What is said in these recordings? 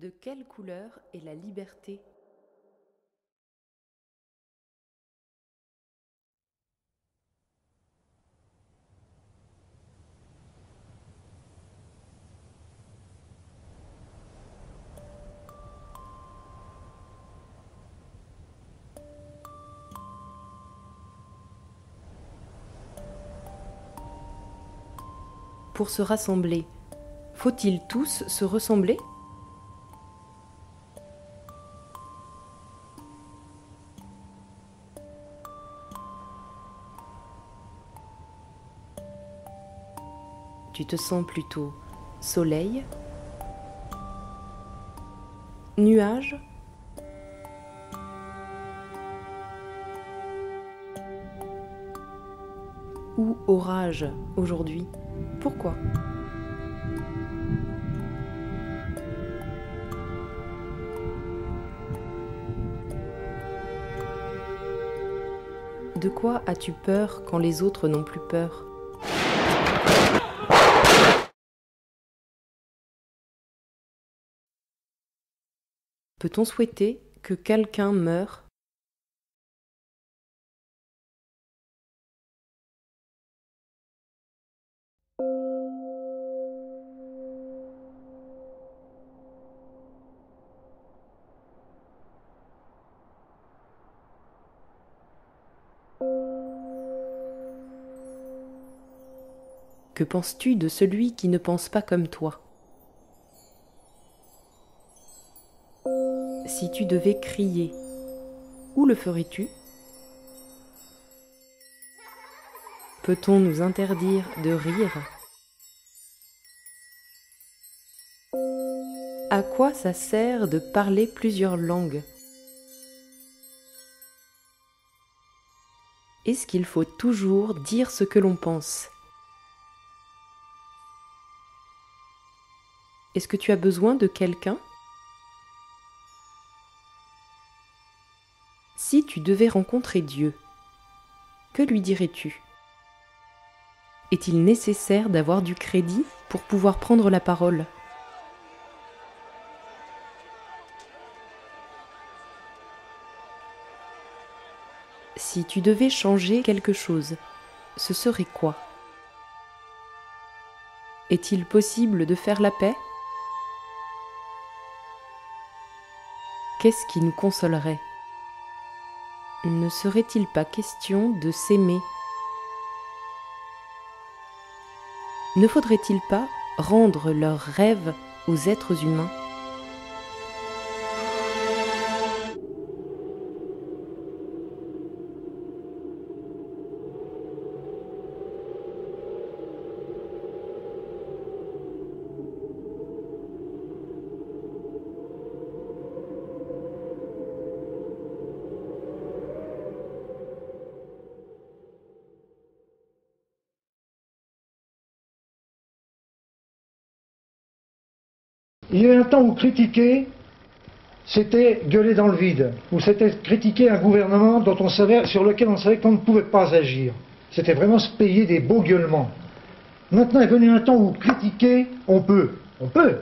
De quelle couleur est la liberté? Pour se rassembler, faut-il tous se ressembler? Tu te sens plutôt soleil, nuage ou orage aujourd'hui? Pourquoi? De quoi as-tu peur quand les autres n'ont plus peur? Peut-on souhaiter que quelqu'un meure? Que penses-tu de celui qui ne pense pas comme toi? Si tu devais crier, où le ferais-tu? Peut-on nous interdire de rire? À quoi ça sert de parler plusieurs langues? Est-ce qu'il faut toujours dire ce que l'on pense? Est-ce que tu as besoin de quelqu'un? Si tu devais rencontrer Dieu, que lui dirais-tu? Est-il nécessaire d'avoir du crédit pour pouvoir prendre la parole? Si tu devais changer quelque chose, ce serait quoi? Est-il possible de faire la paix? Qu'est-ce qui nous consolerait? Ne serait-il pas question de s'aimer? Ne faudrait-il pas rendre leurs rêves aux êtres humains? Il y a eu un temps où critiquer, c'était gueuler dans le vide, où c'était critiquer un gouvernement sur lequel on savait qu'on ne pouvait pas agir. C'était vraiment se payer des beaux gueulements. Maintenant est venu un temps où critiquer, on peut,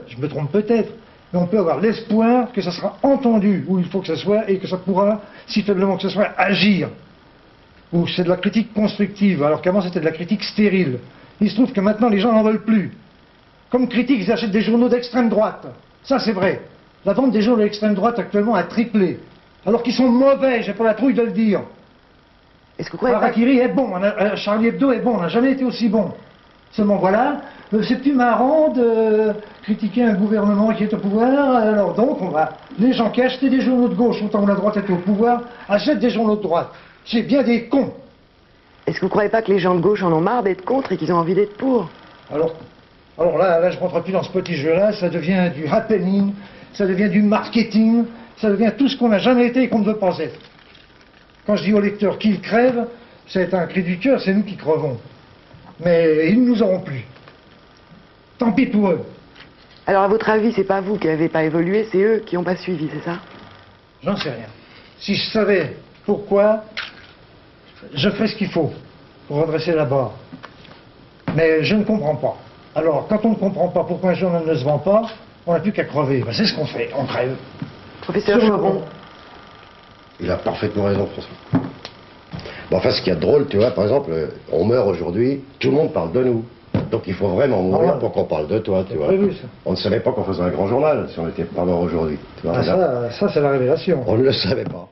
je me trompe peut-être, mais on peut avoir l'espoir que ça sera entendu où il faut que ça soit et que ça pourra, si faiblement que ce soit, agir. Ou c'est de la critique constructive, alors qu'avant c'était de la critique stérile. Il se trouve que maintenant les gens n'en veulent plus. Comme critique, ils achètent des journaux d'extrême droite. Ça, c'est vrai. La vente des journaux d'extrême droite actuellement a triplé. Alors qu'ils sont mauvais, j'ai pas la trouille de le dire. Est-ce que vous croyez Harakiri est bon, Charlie Hebdo est bon, on n'a jamais été aussi bon. Seulement voilà, c'est plus marrant de critiquer un gouvernement qui est au pouvoir, alors donc les gens qui achetaient des journaux de gauche autant que la droite est au pouvoir, achètent des journaux de droite. C'est bien des cons. Est-ce que vous croyez pas que les gens de gauche en ont marre d'être contre et qu'ils ont envie d'être pour? Alors là, je ne rentre plus dans ce petit jeu-là, ça devient du happening, ça devient du marketing, ça devient tout ce qu'on n'a jamais été et qu'on ne veut pas être. Quand je dis aux lecteurs qu'ils crèvent, c'est un cri du cœur, c'est nous qui crevons. Mais ils ne nous auront plus. Tant pis pour eux. Alors à votre avis, c'est pas vous qui n'avez pas évolué, c'est eux qui n'ont pas suivi, c'est ça? J'en sais rien. Si je savais pourquoi, je ferais ce qu'il faut pour redresser la barre. Mais je ne comprends pas. Alors, quand on ne comprend pas pourquoi un journal ne se vend pas, On n'a plus qu'à crever. Ben, c'est ce qu'on fait, on crève. Professeur Sur le Choron. pont. Il a parfaitement raison, François. Bon, enfin, ce qu'il y a de drôle, tu vois, par exemple, on meurt aujourd'hui, tout le monde parle de nous. Donc il faut vraiment mourir Ah, pour qu'on parle de toi, tu c'est vois. prévu, ça. On ne savait pas qu'on faisait un grand journal si on n'était pas mort aujourd'hui. Tu vois, Ah, regarde. ça c'est la révélation. On ne le savait pas.